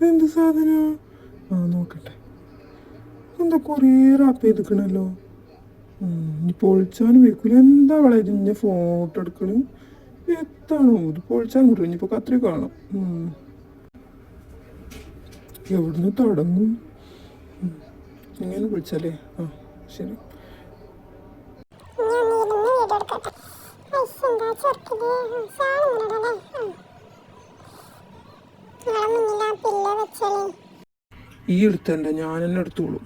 എന്ത് സാധനം? നോക്കട്ടെ. എന്താ കുറേ റാപ്പ് ചെയ്തിക്കണല്ലോ. ഇനി പൊളിച്ചാനും വെക്കൂല. എന്താ വളരെ ഇതിൻ്റെ ഫോട്ടോ എടുക്കണം. എത്താണോ ഇത് പൊളിച്ചാൻ കിട്ടും. ഇനിയിപ്പോൾ കത്രി കാണാം. എവിടുന്ന് തുടങ്ങും? ഇങ്ങനെ വിളിച്ചാലേ? ശരി. ഈ എടുത്തണ്ട, ഞാൻ തന്നെ എടുത്തോളൂ.